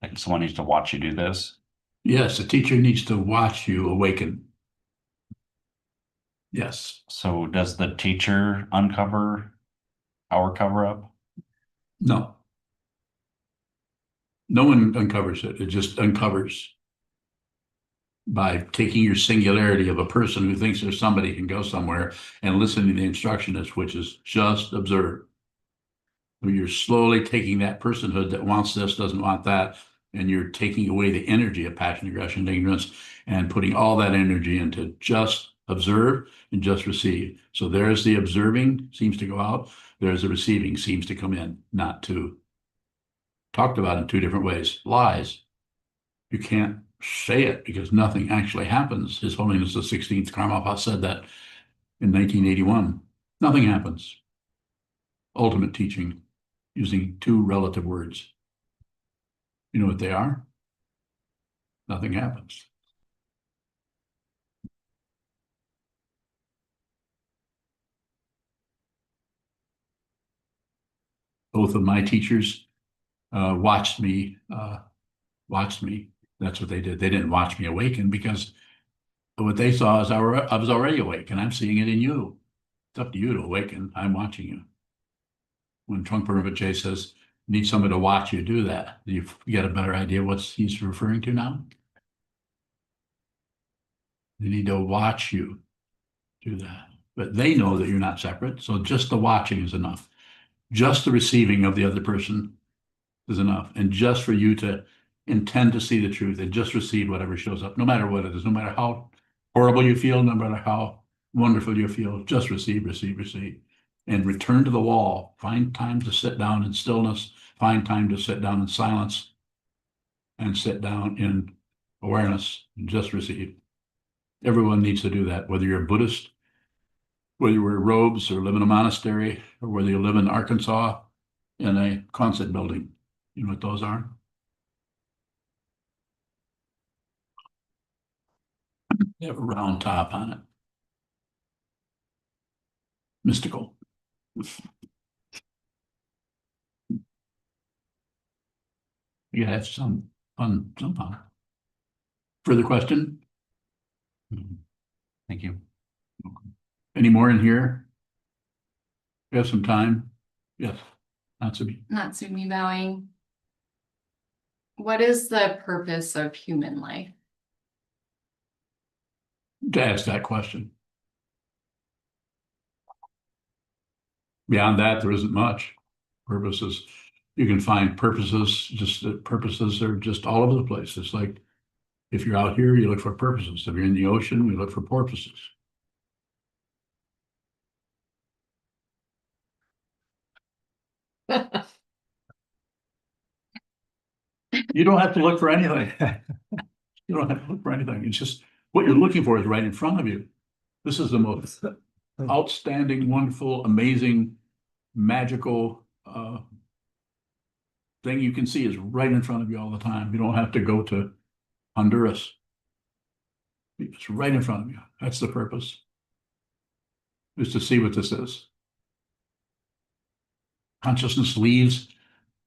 Like someone needs to watch you do this. Yes, the teacher needs to watch you awaken. Yes. So does the teacher uncover our cover up? No. No one uncovers it. It just uncovers by taking your singularity of a person who thinks there's somebody can go somewhere and listening to the instructionist, which is just observe. You're slowly taking that personhood that wants this, doesn't want that, and you're taking away the energy of passion, aggression, and ignorance, and putting all that energy into just observe and just receive. So there's the observing seems to go out. There's the receiving seems to come in, not to. Talked about in two different ways. Lies. You can't say it because nothing actually happens. His Holiness the 16th Karmapa said that in 1981. Nothing happens. Ultimate teaching using two relative words. You know what they are? Nothing happens. Both of my teachers watched me. That's what they did. They didn't watch me awaken because what they saw is I was already awake, and I'm seeing it in you. It's up to you to awaken. I'm watching you. When Trungpa Rinpoche says, need someone to watch you do that, you get a better idea what he's referring to now? They need to watch you do that. But they know that you're not separate, so just the watching is enough. Just the receiving of the other person is enough. And just for you to intend to see the truth and just receive whatever shows up, no matter what it is, no matter how horrible you feel, no matter how wonderful you feel, just receive, receive, receive. And return to the wall. Find time to sit down in stillness. Find time to sit down in silence. And sit down in awareness and just receive. Everyone needs to do that, whether you're a Buddhist, whether you wear robes or live in a monastery, or whether you live in Arkansas in a Quonset building. You know what those are? They have a round top on it. Mystical. Yeah, that's some fun somehow. Further question? Thank you. Any more in here? We have some time? Yes, Natsubi. Natsumi bowing. What is the purpose of human life? To ask that question. Beyond that, there isn't much. Purposes, you can find purposes, just that purposes are just all over the place. It's like if you're out here, you look for purposes. If you're in the ocean, you look for porpoises. You don't have to look for anything. You don't have to look for anything. It's just what you're looking for is right in front of you. This is the most outstanding, wonderful, amazing, magical thing you can see is right in front of you all the time. You don't have to go to Honduras. It's right in front of you. That's the purpose. Is to see what this is. Consciousness leaves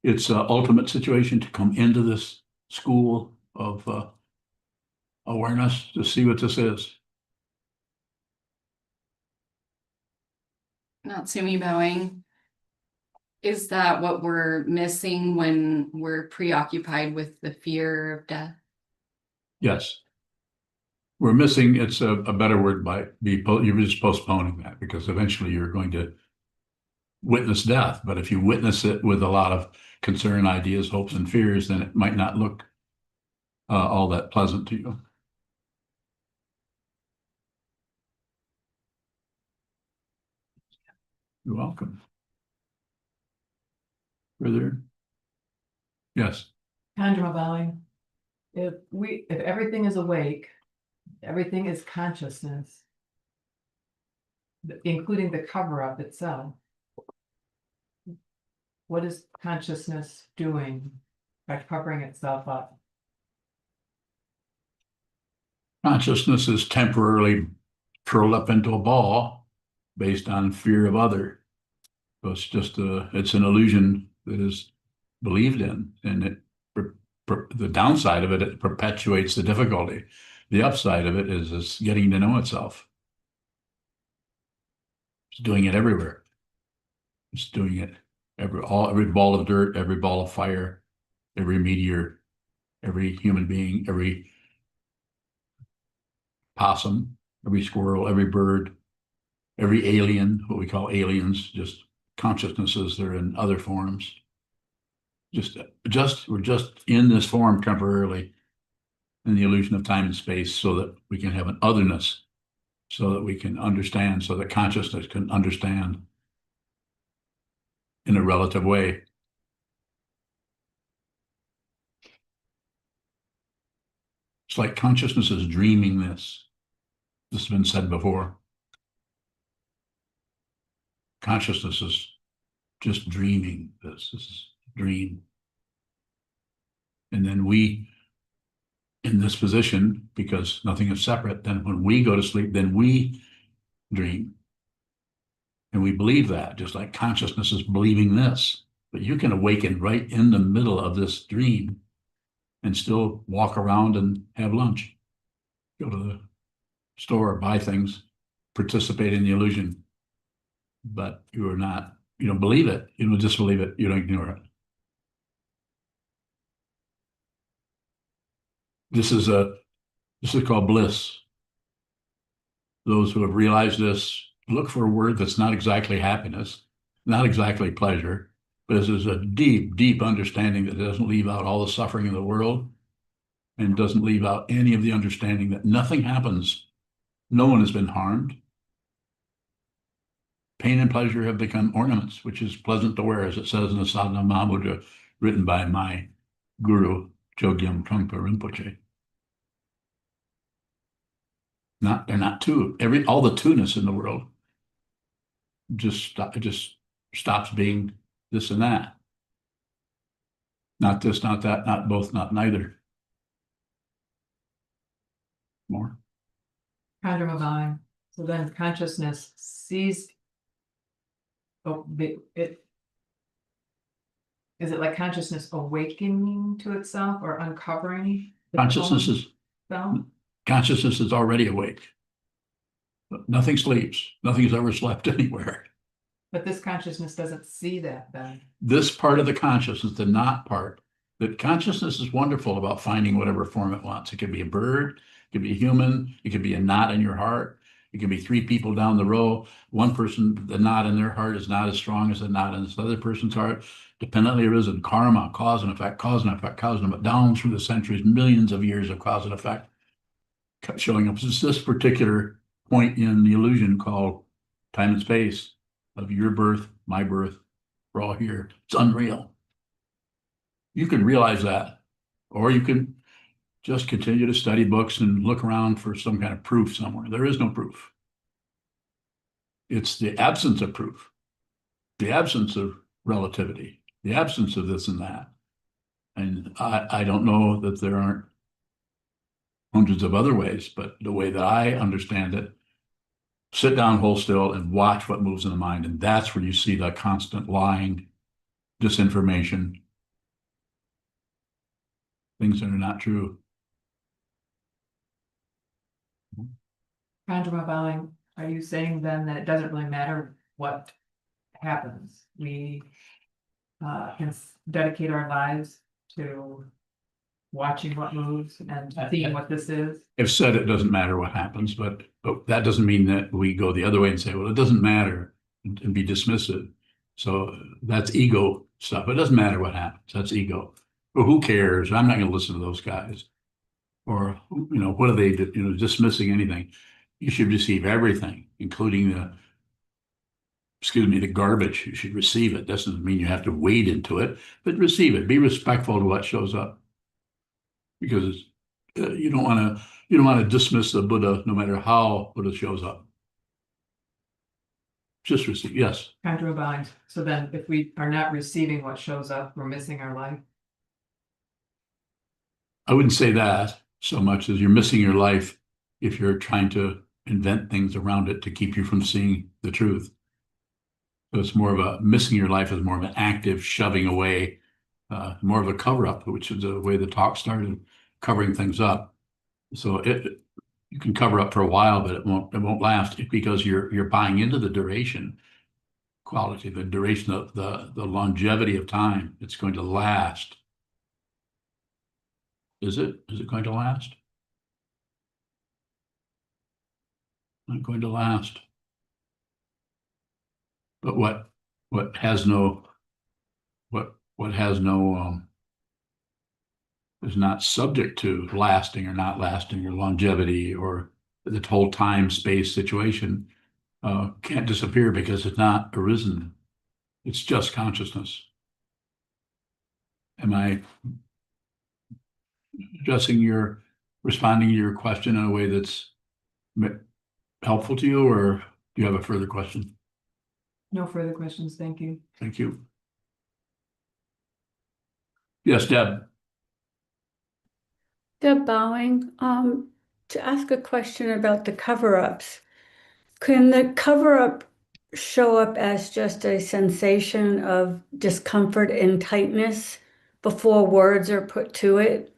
its ultimate situation to come into this school of awareness to see what this is. Natsumi bowing. Is that what we're missing when we're preoccupied with the fear of death? Yes. We're missing, it's a better word by you're just postponing that because eventually you're going to witness death. But if you witness it with a lot of concern, ideas, hopes, and fears, then it might not look all that pleasant to you. You're welcome. Further? Yes. Chandra bowing. If everything is awake, everything is consciousness, including the cover-up itself. What is consciousness doing by covering itself up? Consciousness is temporarily curled up into a ball based on fear of other. So it's just it's an illusion that is believed in, and the downside of it, it perpetuates the difficulty. The upside of it is it's getting to know itself. It's doing it everywhere. It's doing it every ball of dirt, every ball of fire, every meteor, every human being, every possum, every squirrel, every bird, every alien, what we call aliens, just consciousnesses that are in other forms. We're just in this form temporarily in the illusion of time and space so that we can have an otherness, so that we can understand, so that consciousness can understand in a relative way. It's like consciousness is dreaming this. This has been said before. Consciousness is just dreaming this. This is a dream. And then we, in this position, because nothing is separate, then when we go to sleep, then we dream. And we believe that, just like consciousness is believing this. But you can awaken right in the middle of this dream and still walk around and have lunch, go to the store, buy things, participate in the illusion. But you are not, you don't believe it, you don't disbelieve it, you don't ignore it. This is called bliss. Those who have realized this look for a word that's not exactly happiness, not exactly pleasure, but this is a deep, deep understanding that doesn't leave out all the suffering in the world and doesn't leave out any of the understanding that nothing happens. No one has been harmed. Pain and pleasure have become ornaments, which is pleasant to wear, as it says in the Sadhana Mahamudra, written by my guru, Chogyam Trungpa Rinpoche. They're not two. All the two-ness in the world just stops being this and that. Not this, not that, not both, not neither. More. Chandra bowing. So then consciousness sees. Is it like consciousness awakening to itself or uncovering? Consciousness is already awake. Nothing sleeps. Nothing's ever slept anywhere. But this consciousness doesn't see that then. This part of the consciousness, the not part, that consciousness is wonderful about finding whatever form it wants. It could be a bird, it could be a human, it could be a knot in your heart. It can be three people down the row. One person, the knot in their heart is not as strong as the knot in this other person's heart. Dependently arisen karma, cause and effect, cause and effect, cause and effect, down through the centuries, millions of years of cause and effect showing up. It's this particular point in the illusion called time and space of your birth, my birth. We're all here. It's unreal. You can realize that, or you can just continue to study books and look around for some kind of proof somewhere. There is no proof. It's the absence of proof, the absence of relativity, the absence of this and that. And I don't know that there aren't hundreds of other ways, but the way that I understand it, sit down, hold still, and watch what moves in the mind. And that's where you see the constant lying, disinformation, things that are not true. Chandra bowing, are you saying then that it doesn't really matter what happens? We can dedicate our lives to watching what moves and seeing what this is? I've said it doesn't matter what happens, but that doesn't mean that we go the other way and say, well, it doesn't matter and be dismissive. So that's ego stuff. It doesn't matter what happens. That's ego. Well, who cares? I'm not going to listen to those guys. Or, what are they, dismissing anything? You should receive everything, including the garbage. You should receive it. Doesn't mean you have to wade into it, but receive it. Be respectful to what shows up. Because you don't want to dismiss the Buddha no matter how Buddha shows up. Just receive, yes. Chandra bowing. So then if we are not receiving what shows up, we're missing our life? I wouldn't say that so much as you're missing your life if you're trying to invent things around it to keep you from seeing the truth. It's more of a missing your life is more of an active shoving away, more of a cover up, which is the way the talk started, covering things up. So you can cover up for a while, but it won't last because you're buying into the duration quality, the duration of the longevity of time. It's going to last. Is it going to last? Not going to last. But what has no is not subject to lasting or not lasting or longevity or the whole time space situation can't disappear because it's not arisen. It's just consciousness. Am I responding to your question in a way that's helpful to you, or do you have a further question? No further questions, thank you. Thank you. Yes, Deb. Deb Bowing, to ask a question about the cover-ups. Can the cover-up show up as just a sensation of discomfort and tightness before words are put to it?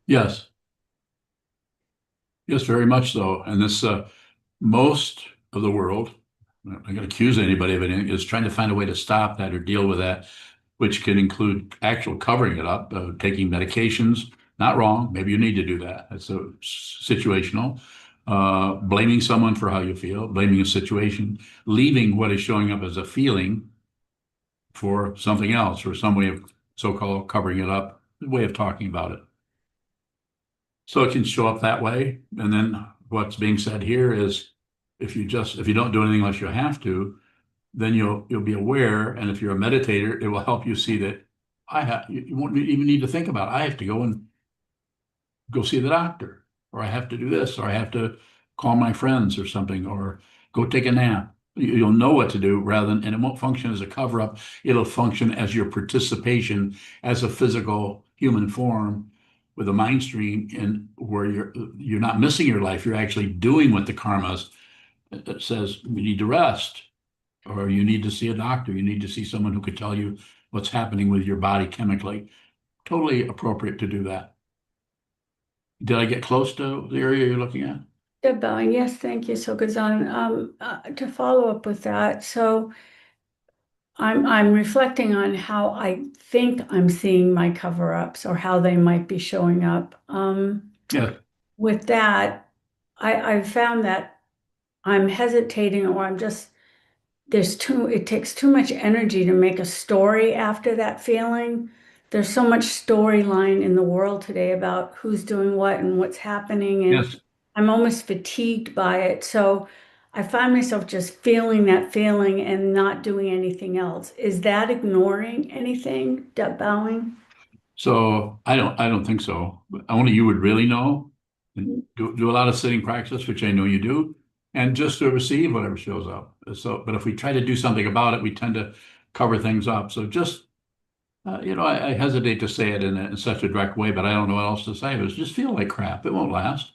Yes. Yes, very much so. And this, most of the world, I'm not going to accuse anybody of anything, is trying to find a way to stop that or deal with that, which can include actual covering it up, taking medications. Not wrong. Maybe you need to do that. It's a situational. Blaming someone for how you feel, blaming a situation, leaving what is showing up as a feeling for something else or some way of so-called covering it up, way of talking about it. So it can show up that way. And then what's being said here is if you don't do anything unless you have to, then you'll be aware. And if you're a meditator, it will help you see that you won't even need to think about it. I have to go see the doctor, or I have to do this, or I have to call my friends or something, or go take a nap. You'll know what to do and it won't function as a cover up. It'll function as your participation as a physical human form with a mind stream, and where you're not missing your life. You're actually doing what the karma says. You need to rest, or you need to see a doctor. You need to see someone who could tell you what's happening with your body chemically. Totally appropriate to do that. Did I get close to the area you're looking at? Deb Bowing, yes, thank you, Sokuzan. To follow up with that, so I'm reflecting on how I think I'm seeing my cover-ups or how they might be showing up. Yeah. With that, I've found that I'm hesitating, or it takes too much energy to make a story after that feeling. There's so much storyline in the world today about who's doing what and what's happening, and Yes. I'm almost fatigued by it. So I find myself just feeling that feeling and not doing anything else. Is that ignoring anything, Deb Bowing? So I don't think so. Only you would really know. And do a lot of sitting practice, which I know you do, and just to receive whatever shows up. So, but if we try to do something about it, we tend to cover things up. So just I hesitate to say it in such a direct way, but I don't know what else to say. But just feel like crap. It won't last.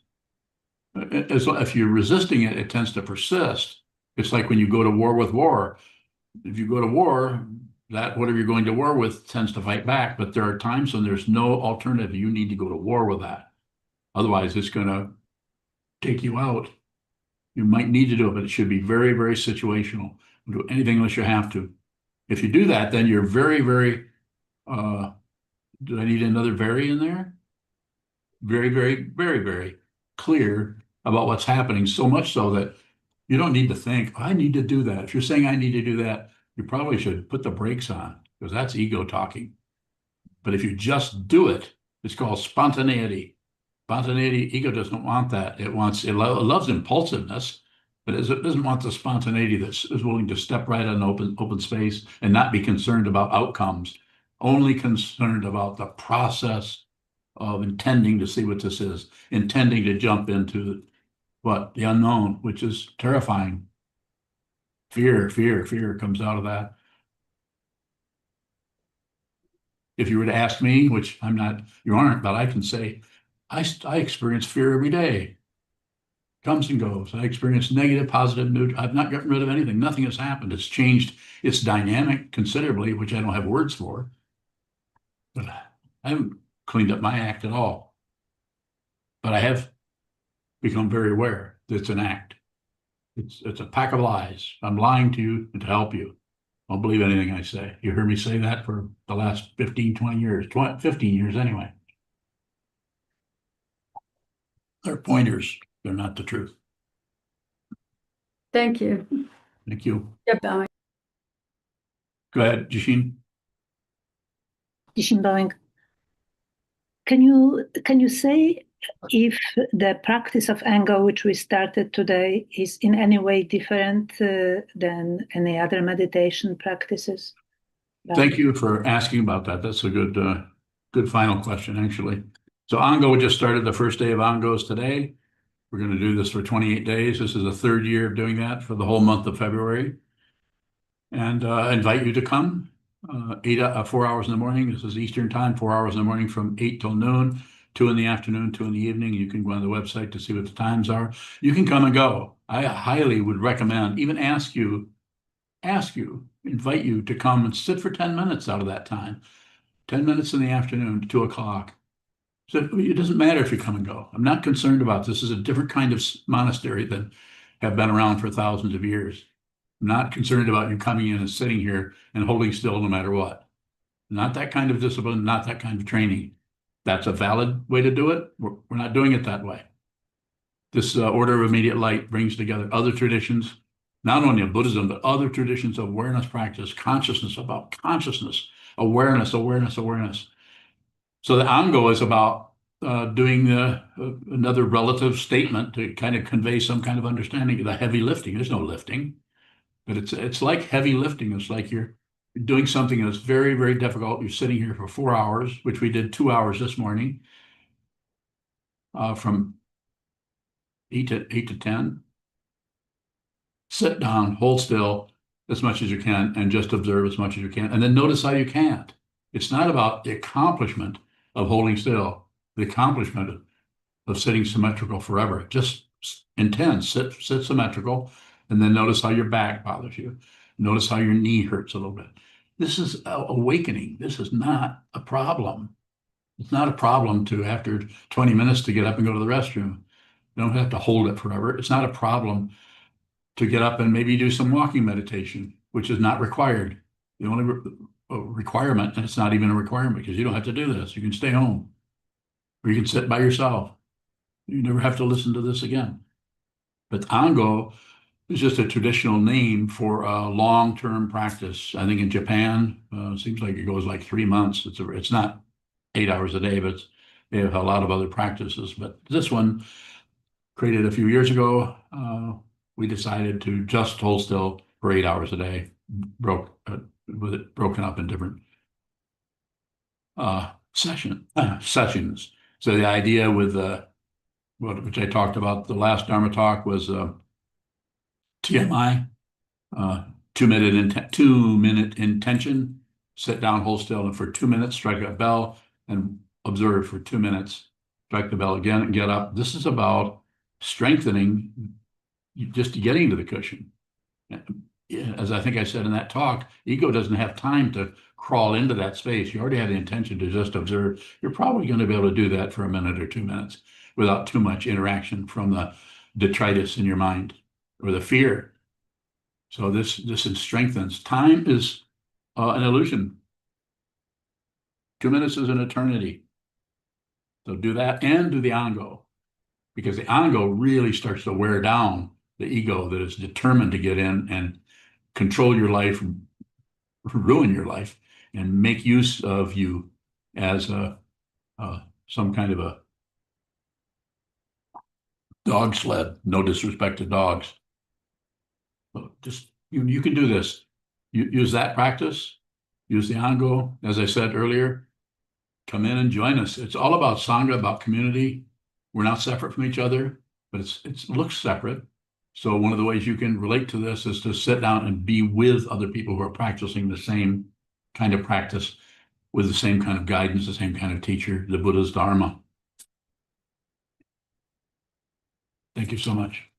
If you're resisting it, it tends to persist. It's like when you go to war with war. If you go to war, that whatever you're going to war with tends to fight back. But there are times when there's no alternative. You need to go to war with that. Otherwise, it's going to take you out. You might need to do it, but it should be very, very situational. Don't do anything unless you have to. If you do that, then you're very, very, do I need another very in there? Very, very, very, very clear about what's happening, so much so that you don't need to think, I need to do that. If you're saying I need to do that, you probably should put the brakes on, because that's ego talking. But if you just do it, it's called spontaneity. Spontaneity, ego doesn't want that. It loves impulsiveness, but it doesn't want the spontaneity that is willing to step right on open space and not be concerned about outcomes, only concerned about the process of intending to see what this is, intending to jump into the unknown, which is terrifying. Fear comes out of that. If you were to ask me, which I'm not, you aren't, but I can say, I experience fear every day. comes and goes. I experience negative, positive, neutral. I've not gotten rid of anything. Nothing has happened. It's changed its dynamic considerably, which I don't have words for. But I haven't cleaned up my act at all. But I have become very aware that it's an act. It's a pack of lies. I'm lying to you to help you. Don't believe anything I say. You heard me say that for the last 15, 20 years, 15 years anyway. They're pointers. They're not the truth. Thank you. Thank you. Keep going. Go ahead, Jasheen. Jishin Bowing. Can you say if the practice of Ango, which we started today, is in any way different than any other meditation practices? Thank you for asking about that. That's a good final question, actually. So Ango just started the first day of Angos today. We're going to do this for 28 days. This is the third year of doing that for the whole month of February. And I invite you to come 4 hours in the morning. This is Eastern time, 4 hours in the morning from 8 till noon, 2 in the afternoon, 2 in the evening. You can go on the website to see what the times are. You can come and go. I highly would recommend, even invite you to come and sit for 10 minutes out of that time. 10 minutes in the afternoon, 2 o'clock. So it doesn't matter if you come and go. I'm not concerned about this. This is a different kind of monastery that have been around for thousands of years. I'm not concerned about you coming in and sitting here and holding still no matter what. Not that kind of discipline, not that kind of training. That's a valid way to do it. We're not doing it that way. This Order of Immediate Light brings together other traditions, not only of Buddhism, but other traditions of awareness practice, consciousness, about consciousness, awareness. So the Ango is about doing another relative statement to kind of convey some kind of understanding of the heavy lifting. There's no lifting, but it's like heavy lifting. It's like you're doing something that's very, very difficult. You're sitting here for 4 hours, which we did 2 hours this morning, from 8 to 10. Sit down, hold still as much as you can, and just observe as much as you can. And then notice how you can't. It's not about the accomplishment of holding still, the accomplishment of sitting symmetrical forever. Just intense, sit symmetrical, and then notice how your back bothers you. Notice how your knee hurts a little bit. This is awakening. This is not a problem. It's not a problem to, after 20 minutes, to get up and go to the restroom. You don't have to hold it forever. It's not a problem to get up and maybe do some walking meditation, which is not required. The only requirement, and it's not even a requirement because you don't have to do this. You can stay home or you can sit by yourself. You never have to listen to this again. But Ango is just a traditional name for a long-term practice. I think in Japan, it seems like it goes like 3 months. It's not 8 hours a day, but they have a lot of other practices. But this one, created a few years ago, we decided to just hold still for 8 hours a day, with it broken up in different sessions. So the idea with which I talked about the last Dharma talk was TMI, 2-minute intention, sit down, hold still, and for 2 minutes, strike a bell and observe for 2 minutes, strike the bell again and get up. This is about strengthening, just getting to the cushion. As I think I said in that talk, ego doesn't have time to crawl into that space. You already have the intention to just observe. You're probably going to be able to do that for a minute or 2 minutes without too much interaction from the detritus in your mind or the fear. So this strengthens. Time is an illusion. 2 minutes is an eternity. So do that and do the Ango, because the Ango really starts to wear down the ego that is determined to get in and control your life, ruin your life, and make use of you as some kind of a dog sled. No disrespect to dogs. But just you can do this. Use that practice. Use the Ango. As I said earlier, come in and join us. It's all about Sangha, about community. We're not separate from each other, but it looks separate. So one of the ways you can relate to this is to sit down and be with other people who are practicing the same kind of practice with the same kind of guidance, the same kind of teacher, the Buddha's Dharma. Thank you so much.